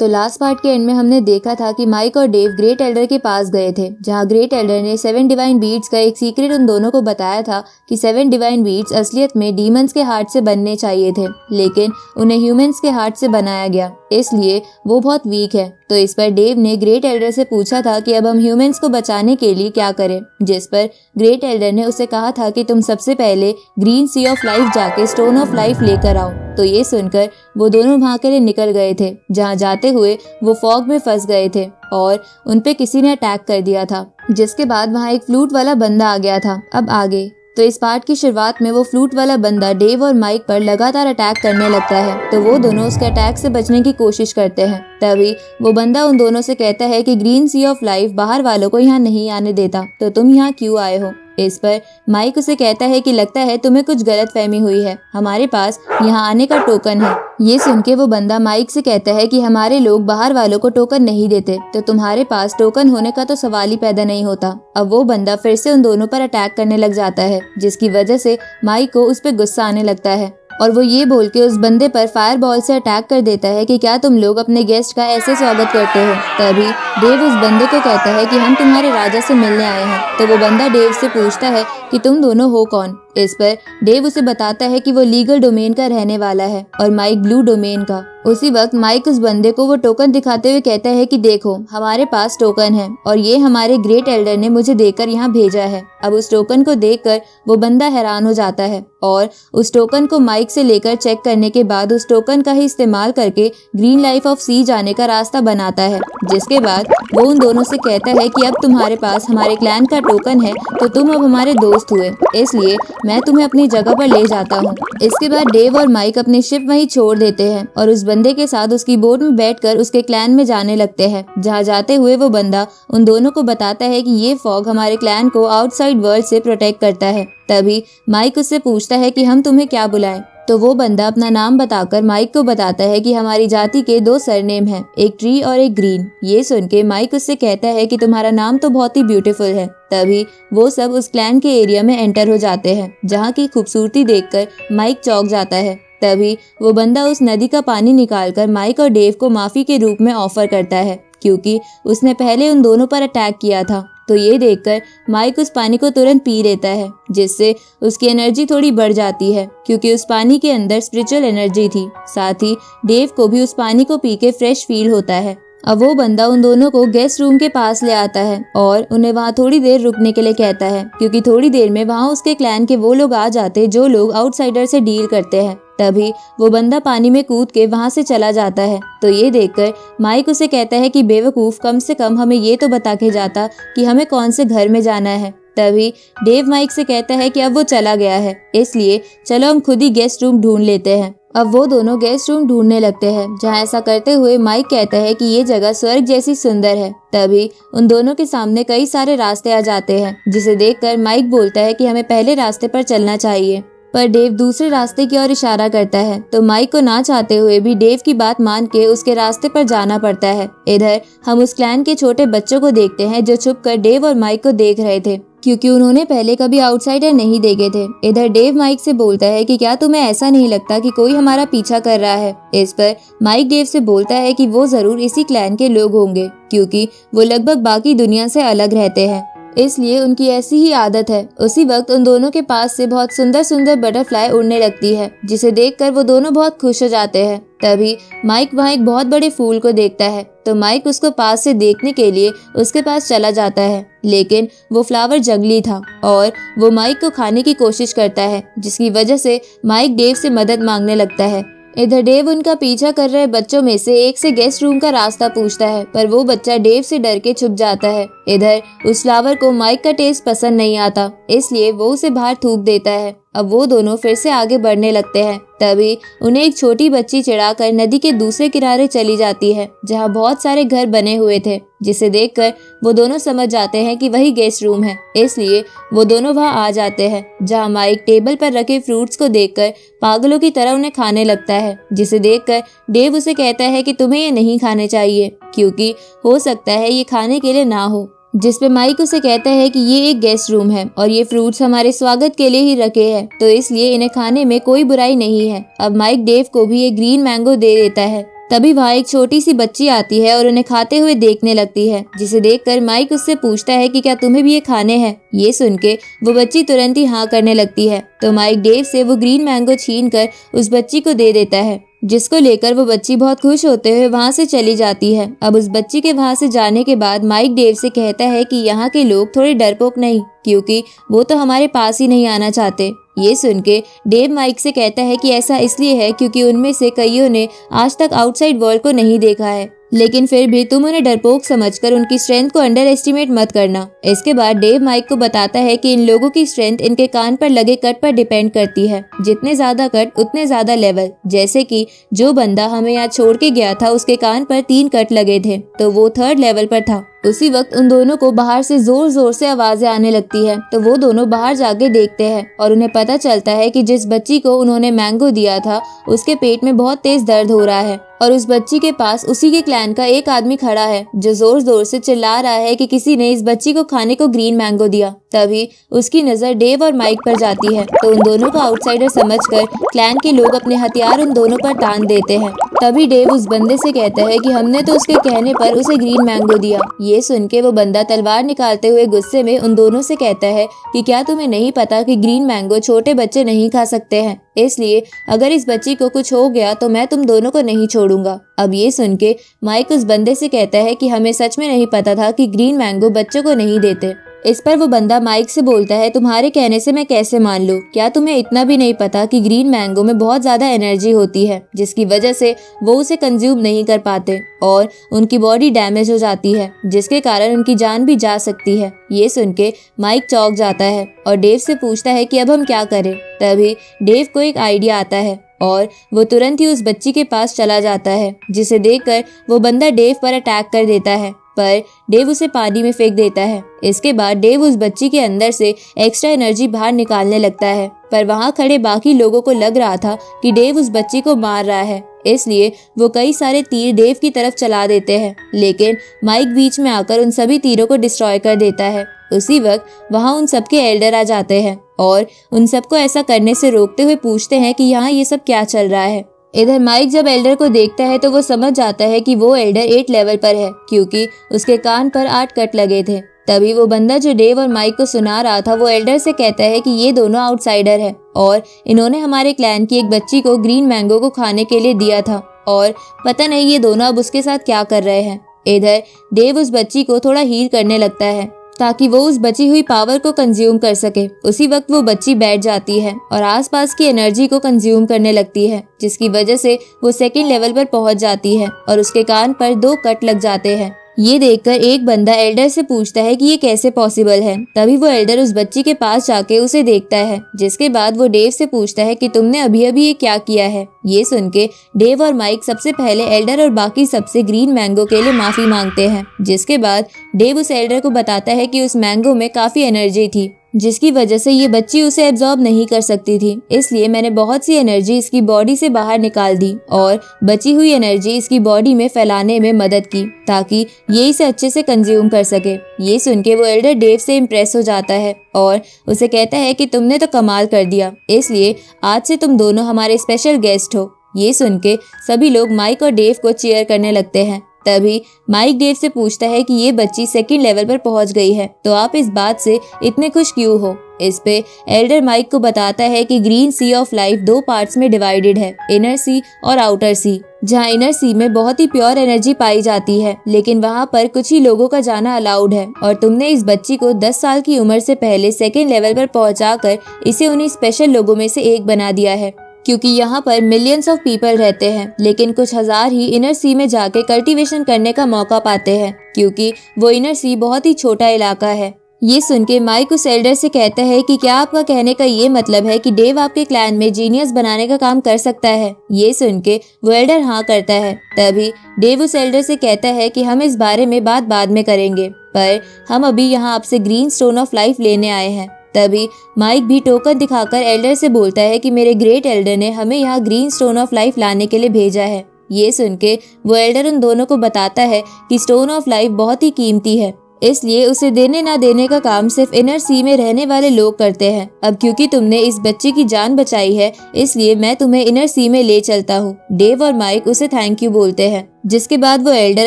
तो last part के and में हमने देखा था कि माइक और डेव ग्रेट एल्डर के पास गए थे, जहां ग्रेट एल्डर ने 7 डिवाइन बीड्स का एक सीक्रेट उन दोनों को बताया था कि 7 डिवाइन बीड्स असलियत में डीमंस के हार्ट से बनने चाहिए थे, लेकिन उन्हें ह्यूमंस के हार्ट से बनाया गया, इसलिए वो बहुत वीक है। तो इस पर डेव ने ग्रेट एल्डर से पूछा था कि अब हम ह्यूमंस को बचाने के लिए क्या करें, जिस पर ग्रेट एल्डर ने उसे कहा था कि तुम सबसे पहले ग्रीन सी ऑफ लाइफ जाके स्टोन ऑफ लाइफ लेकर आओ। तो ये सुनकर वो दोनों वहां के लिए निकल गए थे, जहां जाते हुए वो फॉग में फंस गए थे और उनपे किसी ने अटैक कर दिया था, जिसके बाद वहां एक फ्लूट वाला बंदा आ गया था। अब आगे तो इस पार्ट की शुरुआत में वो फ्लूट वाला बंदा डेव और माइक पर लगातार अटैक करने लगता है, तो वो दोनों उसके अटैक से बचने की कोशिश करते हैं। तभी वो बंदा उन दोनों से कहता है कि ग्रीन सी ऑफ लाइफ बाहर वालों को यहाँ नहीं आने देता, तो तुम यहाँ क्यों आए हो। इस पर माइक उसे कहता है कि लगता है तुम्हें कुछ गलतफहमी हुई है, हमारे पास यहाँ आने का टोकन है। ये सुन के वो बंदा माइक से कहता है कि हमारे लोग बाहर वालों को टोकन नहीं देते, तो तुम्हारे पास टोकन होने का तो सवाल ही पैदा नहीं होता। अब वो बंदा फिर से उन दोनों पर अटैक करने लग जाता है, जिसकी वजह से माइक को उस पर गुस्सा आने लगता है और वो ये बोल के उस बंदे पर फायर बॉल से अटैक कर देता है कि क्या तुम लोग अपने गेस्ट का ऐसे स्वागत करते हो। तभी डेव उस बंदे को कहता है कि हम तुम्हारे राजा से मिलने आए हैं। तो वो बंदा डेव से पूछता है कि तुम दोनों हो कौन। इस पर डेव उसे बताता है कि वो लीगल डोमेन का रहने वाला है और माइक ब्लू डोमेन का। उसी वक्त माइक उस बंदे को वो टोकन दिखाते हुए कहता है कि देखो हमारे पास टोकन है और ये हमारे ग्रेट एल्डर ने मुझे देकर यहाँ भेजा है। अब उस टोकन को देखकर वो बंदा हैरान हो जाता है और उस टोकन को माइक से लेकर चेक करने के बाद उस टोकन का ही इस्तेमाल करके ग्रीन लाइफ ऑफ सी जाने का रास्ता बनाता है, जिसके बाद वो उन दोनों से कहता है कि अब तुम्हारे पास हमारे क्लैन का टोकन है, तो तुम अब हमारे दोस्त हुए, इसलिए मैं तुम्हें अपनी जगह पर ले जाता हूँ। इसके बाद डेव और माइक अपनी शिप वहीं छोड़ देते हैं और उस बंदे के साथ उसकी बोट में बैठकर उसके क्लैन में जाने लगते हैं। जहाँ जाते हुए वो बंदा उन दोनों को बताता है कि ये फॉग हमारे क्लैन को आउटसाइड वर्ल्ड से प्रोटेक्ट करता है। तभी माइक उससे पूछता है कि हम तुम्हें क्या बुलाएं। तो वो बंदा अपना नाम बताकर माइक को बताता है कि हमारी जाति के 2 सरनेम हैं, एक ट्री और एक ग्रीन। ये सुन के माइक उससे कहता है कि तुम्हारा नाम तो बहुत ही ब्यूटीफुल है। तभी वो सब उस क्लैन के एरिया में एंटर हो जाते हैं, जहाँ की खूबसूरती देखकर माइक चौंक जाता है। तभी वो बंदा उस नदी का पानी निकालकर माइक और डेव को माफी के रूप में ऑफर करता है, क्योंकि उसने पहले उन दोनों पर अटैक किया था। तो ये देखकर माइक उस पानी को तुरंत पी लेता है, जिससे उसकी एनर्जी थोड़ी बढ़ जाती है, क्योंकि उस पानी के अंदर स्पिरिचुअल एनर्जी थी। साथ ही डेव को भी उस पानी को पी के फ्रेश फील होता है। अब वो बंदा उन दोनों को गेस्ट रूम के पास ले आता है और उन्हें वहाँ थोड़ी देर रुकने के लिए कहता है, क्योंकि थोड़ी देर में वहाँ उसके क्लैन के वो लोग आ जाते जो लोग आउटसाइडर से डील करते हैं। तभी वो बंदा पानी में कूद के वहाँ से चला जाता है। तो ये देखकर माइक उसे कहता है कि बेवकूफ, कम से कम हमें ये तो बता के जाता कि हमें कौन से घर में जाना है। तभी डेव माइक से कहता है कि अब वो चला गया है, इसलिए चलो हम खुद ही गेस्ट रूम ढूंढ लेते हैं। अब वो दोनों गेस्ट रूम ढूंढने लगते हैं, जहाँ ऐसा करते हुए माइक कहता है कि ये जगह स्वर्ग जैसी सुंदर है। तभी उन दोनों के सामने कई सारे रास्ते आ जाते हैं, जिसे देखकर माइक बोलता है कि हमें पहले रास्ते पर चलना चाहिए, पर डेव दूसरे रास्ते की ओर इशारा करता है। तो माइक को ना चाहते हुए भी डेव की बात मान के उसके रास्ते पर जाना पड़ता है। इधर हम उस क्लैन के छोटे बच्चों को देखते हैं जो छुपकर डेव और माइक को देख रहे थे, क्योंकि उन्होंने पहले कभी आउटसाइडर नहीं देखे थे। इधर डेव माइक से बोलता है कि क्या तुम्हें ऐसा नहीं लगता कि कोई हमारा पीछा कर रहा है। इस पर माइक डेव से बोलता है कि वो जरूर इसी क्लैन के लोग होंगे, क्योंकि वो लगभग बाकी दुनिया से अलग रहते हैं, इसलिए उनकी ऐसी ही आदत है। उसी वक्त उन दोनों के पास से बहुत सुंदर सुंदर बटरफ्लाई उड़ने लगती है, जिसे देखकर वो दोनों बहुत खुश हो जाते हैं। तभी माइक वहाँ एक बहुत बड़े फूल को देखता है, तो माइक उसको पास से देखने के लिए उसके पास चला जाता है, लेकिन वो फ्लावर जंगली था और वो माइक को खाने की कोशिश करता है, जिसकी वजह से माइक डेव से मदद मांगने लगता है। इधर डेव उनका पीछा कर रहे बच्चों में से एक से गेस्ट रूम का रास्ता पूछता है, पर वो बच्चा डेव से डर के छुप जाता है। इधर उस फ्लावर को माइक का टेस्ट पसंद नहीं आता, इसलिए वो उसे बाहर थूक देता है। अब वो दोनों फिर से आगे बढ़ने लगते हैं। तभी उन्हें एक छोटी बच्ची चिढ़ाकर नदी के दूसरे किनारे चली जाती है, जहाँ बहुत सारे घर बने हुए थे, जिसे देखकर वो दोनों समझ जाते हैं कि वही गेस्ट रूम है, इसलिए वो दोनों वहाँ आ जाते हैं, जहाँ माइक टेबल पर रखे फ्रूट्स को देखकर पागलों की तरह उन्हें खाने लगता है, जिसे देखकर डेव उसे कहता है कि तुम्हें ये नहीं खाने चाहिए, क्योंकि हो सकता है ये खाने के लिए ना हो। जिस पे माइक उसे कहता है कि ये एक गेस्ट रूम है और ये फ्रूट्स हमारे स्वागत के लिए ही रखे हैं, तो इसलिए इन्हें खाने में कोई बुराई नहीं है। अब माइक डेव को भी एक ग्रीन मैंगो दे देता है। तभी वहाँ एक छोटी सी बच्ची आती है और उन्हें खाते हुए देखने लगती है, जिसे देखकर माइक उससे पूछता है कि क्या तुम्हें भी ये खाने हैं। ये सुन के वो बच्ची तुरंत ही हाँ करने लगती है, तो माइक डेव से वो ग्रीन मैंगो छीन कर उस बच्ची को दे देता है, जिसको लेकर वो बच्ची बहुत खुश होते हुए वहाँ से चली जाती है। अब उस बच्ची के वहाँ से जाने के बाद माइक डेव से कहता है कि यहाँ के लोग थोड़े डरपोक नहीं, क्योंकि वो तो हमारे पास ही नहीं आना चाहते। ये सुन के डेव माइक से कहता है कि ऐसा इसलिए है क्योंकि उनमें से कईयों ने आज तक आउटसाइड वर्ल्ड को नहीं देखा है, लेकिन फिर भी तुम उन्हें डरपोक समझकर उनकी स्ट्रेंथ को अंडर एस्टिमेट मत करना। इसके बाद डेव माइक को बताता है कि इन लोगों की स्ट्रेंथ इनके कान पर लगे कट पर डिपेंड करती है, जितने ज्यादा कट उतने ज्यादा लेवल। जैसे कि जो बंदा हमें यहाँ छोड़ के गया था उसके कान पर 3 कट लगे थे, तो वो 3rd लेवल पर था। उसी वक्त उन दोनों को बाहर से जोर जोर से आवाजें आने लगती है, तो वो दोनों बाहर जाके देखते हैं और उन्हें पता चलता है कि जिस बच्ची को उन्होंने मैंगो दिया था उसके पेट में बहुत तेज दर्द हो रहा है और उस बच्ची के पास उसी के क्लैन का एक आदमी खड़ा है जो जोर जोर से चिल्ला रहा है कि किसी ने इस बच्ची को खाने को ग्रीन मैंगो दिया। तभी उसकी नजर डेव और माइक पर जाती है, तो उन दोनों को आउटसाइडर समझकर क्लैन के लोग अपने हथियार उन दोनों पर तान देते हैं। तभी डेव उस बंदे से कहता है कि हमने तो उसके कहने पर उसे ग्रीन मैंगो दिया। ये सुन के वो बंदा तलवार निकालते हुए गुस्से में उन दोनों से कहता है कि क्या तुम्हें नहीं पता कि ग्रीन मैंगो छोटे बच्चे नहीं खा सकते हैं, इसलिए अगर इस बच्ची को कुछ हो गया तो मैं तुम दोनों को नहीं छोड़ूंगा। अब ये सुन के माइक उस बंदे से कहता है कि हमें सच में नहीं पता था कि ग्रीन मैंगो बच्चों को नहीं देते। इस पर वो बंदा माइक से बोलता है, तुम्हारे कहने से मैं कैसे मान लूं? क्या तुम्हें इतना भी नहीं पता कि ग्रीन मैंगो में बहुत ज्यादा एनर्जी होती है, जिसकी वजह से वो उसे कंज्यूम नहीं कर पाते और उनकी बॉडी डैमेज हो जाती है, जिसके कारण उनकी जान भी जा सकती है। ये सुन के माइक चौंक जाता है और डेव से पूछता है कि अब हम क्या करें। तभी डेव को एक आइडिया आता है और वो तुरंत ही उस बच्ची के पास चला जाता है, जिसे देखकर वो बंदा डेव पर अटैक कर देता है, पर डेव उसे पानी में फेंक देता है। इसके बाद डेव उस बच्ची के अंदर से एक्स्ट्रा एनर्जी बाहर निकालने लगता है, पर वहाँ खड़े बाकी लोगों को लग रहा था कि डेव उस बच्ची को मार रहा है, इसलिए वो कई सारे तीर डेव की तरफ चला देते हैं, लेकिन माइक बीच में आकर उन सभी तीरों को डिस्ट्रॉय कर देता है। उसी वक्त वहाँ उन सबके एल्डर आ जाते हैं और उन सबको ऐसा करने से रोकते हुए पूछते हैं कि यहाँ ये सब क्या चल रहा है। इधर माइक जब एल्डर को देखता है तो वो समझ जाता है कि वो एल्डर 8 लेवल पर है, क्योंकि उसके कान पर 8 कट लगे थे। तभी वो बंदा जो डेव और माइक को सुना रहा था वो एल्डर से कहता है कि ये दोनों आउटसाइडर है और इन्होंने हमारे क्लैन की एक बच्ची को ग्रीन मैंगो को खाने के लिए दिया था और पता नहीं ये दोनों अब उसके साथ क्या कर रहे हैं। इधर डेव उस बच्ची को थोड़ा हील करने लगता है ताकि वो उस बची हुई पावर को कंज्यूम कर सके। उसी वक्त वो बच्ची बैठ जाती है और आसपास की एनर्जी को कंज्यूम करने लगती है, जिसकी वजह से वो 2nd लेवल पर पहुंच जाती है और उसके कान पर 2 कट लग जाते हैं। ये देखकर एक बंदा एल्डर से पूछता है कि ये कैसे पॉसिबल है। तभी वो एल्डर उस बच्ची के पास जाके उसे देखता है, जिसके बाद वो डेव से पूछता है कि तुमने अभी अभी ये क्या किया है। ये सुन के डेव और माइक सबसे पहले एल्डर और बाकी सबसे ग्रीन मैंगो के लिए माफी मांगते हैं, जिसके बाद डेव उस एल्डर को बताता है कि उस मैंगो में काफी एनर्जी थी, जिसकी वजह से ये बच्ची उसे एब्जॉर्ब नहीं कर सकती थी, इसलिए मैंने बहुत सी एनर्जी इसकी बॉडी से बाहर निकाल दी और बची हुई एनर्जी इसकी बॉडी में फैलाने में मदद की ताकि ये इसे अच्छे से कंज्यूम कर सके। ये सुन के वो एल्डर डेव से इम्प्रेस हो जाता है और उसे कहता है कि तुमने तो कमाल कर दिया, इसलिए आज से तुम दोनों हमारे स्पेशल गेस्ट हो। ये सुन के सभी लोग माइक और डेव को चीयर करने लगते हैं। तभी माइक डेव से पूछता है कि ये बच्ची 2nd लेवल पर पहुंच गई है, तो आप इस बात से इतने खुश क्यों हो। इस पे एल्डर माइक को बताता है कि green sea of life 2 parts में डिवाइडेड है, इनर सी और आउटर सी। जहाँ इनर सी में बहुत ही प्योर एनर्जी पाई जाती है, लेकिन वहाँ पर कुछ ही लोगों का जाना अलाउड है और तुमने इस बच्ची को 10 साल की उम्र से पहले 2nd लेवल पर पहुँचाकर इसे उन्हीं स्पेशल लोगों में से एक बना दिया है, क्योंकि यहाँ पर मिलियंस ऑफ पीपल रहते हैं, लेकिन कुछ हजार ही इनर सी में जाके कल्टीवेशन करने का मौका पाते हैं, क्योंकि वो इनर सी बहुत ही छोटा इलाका है। ये सुन के माइक उस एल्डर से कहता है कि क्या आपका कहने का ये मतलब है कि डेव आपके क्लैन में जीनियस बनाने का काम कर सकता है। ये सुन के वो एल्डर हाँ करता है। तभी डेव उस एल्डर से कहता है कि हम इस बारे में बात बाद में करेंगे, पर हम अभी यहाँ आपसे ग्रीन स्टोन ऑफ लाइफ लेने आए हैं। तभी माइक भी टोकन दिखाकर एल्डर से बोलता है कि मेरे ग्रेट एल्डर ने हमें यहाँ ग्रीन स्टोन ऑफ लाइफ लाने के लिए भेजा है। ये सुन के वो एल्डर उन दोनों को बताता है कि स्टोन ऑफ लाइफ बहुत ही कीमती है, इसलिए उसे देने ना देने का काम सिर्फ इनर सी में रहने वाले लोग करते हैं। अब क्योंकि तुमने इस बच्चे की जान बचाई है, इसलिए मैं तुम्हें इनर सी में ले चलता हूँ। डेव और माइक उसे थैंक यू बोलते हैं, जिसके बाद वो एल्डर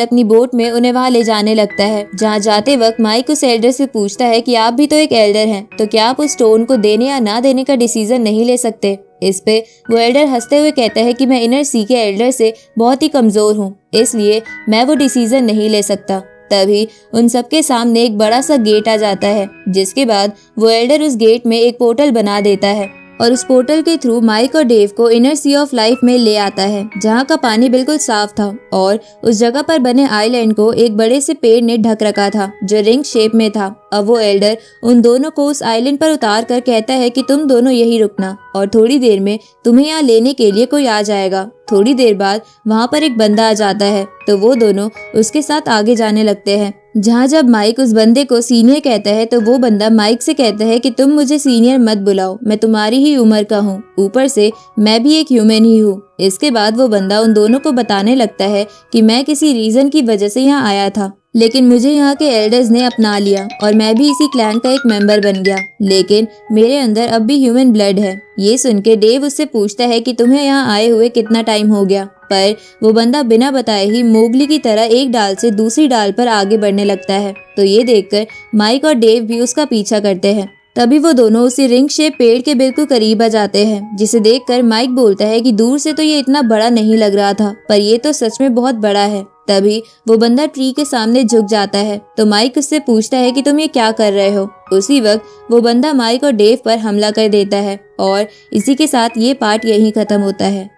अपनी बोट में उन्हें वहाँ ले जाने लगता है। जहाँ जाते वक्त माइक उस एल्डर से पूछता है कि आप भी तो एक एल्डर हैं, तो क्या आप उस स्टोन को देने या ना देने का डिसीजन नहीं ले सकते। इस पे वो एल्डर हंसते हुए कहता है कि मैं इनर सी के एल्डर से बहुत ही कमजोर हूँ, इसलिए मैं वो डिसीजन नहीं ले सकता। तभी उन सबके सामने एक बड़ा सा गेट आ जाता है, जिसके बाद वो एल्डर उस गेट में एक पोर्टल बना देता है और उस पोर्टल के थ्रू माइक और डेव को इनर सी ऑफ लाइफ में ले आता है, जहाँ का पानी बिल्कुल साफ था और उस जगह पर बने आइलैंड को एक बड़े से पेड़ ने ढक रखा था जो रिंग शेप में था। अब वो एल्डर उन दोनों को उस आइलैंड पर उतार कर कहता है कि तुम दोनों यही रुकना और थोड़ी देर में तुम्हें यहाँ लेने के लिए कोई आ जाएगा। थोड़ी देर बाद वहाँ पर एक बंदा आ जाता है, तो वो दोनों उसके साथ आगे जाने लगते हैं। जहाँ जब माइक उस बंदे को सीनियर कहता है, तो वो बंदा माइक से कहता है कि तुम मुझे सीनियर मत बुलाओ, मैं तुम्हारी ही उम्र का हूँ, ऊपर से मैं भी एक ह्यूमन ही हूँ। इसके बाद वो बंदा उन दोनों को बताने लगता है कि मैं किसी रीजन की वजह से यहाँ आया था, लेकिन मुझे यहाँ के एल्डर्स ने अपना लिया और मैं भी इसी क्लैन का एक मेंबर बन गया, लेकिन मेरे अंदर अब भी ह्यूमन ब्लड है। ये सुन के डेव उससे पूछता है कि तुम्हें यहाँ आए हुए कितना टाइम हो गया, पर वो बंदा बिना बताए ही मोगली की तरह एक डाल से दूसरी डाल पर आगे बढ़ने लगता है। तो ये देखकर माइक और डेव भी उसका पीछा करते हैं। तभी वो दोनों उसी रिंग शेप पेड़ के बिल्कुल करीब आ जाते हैं, जिसे देखकर माइक बोलता है कि दूर से तो ये इतना बड़ा नहीं लग रहा था, पर ये तो सच में बहुत बड़ा है। तभी वो बंदा ट्री के सामने झुक जाता है, तो माइक उससे पूछता है कि तुम ये क्या कर रहे हो। उसी वक्त वो बंदा माइक और डेव पर हमला कर देता है और इसी के साथ ये पार्ट यहीं खत्म होता है।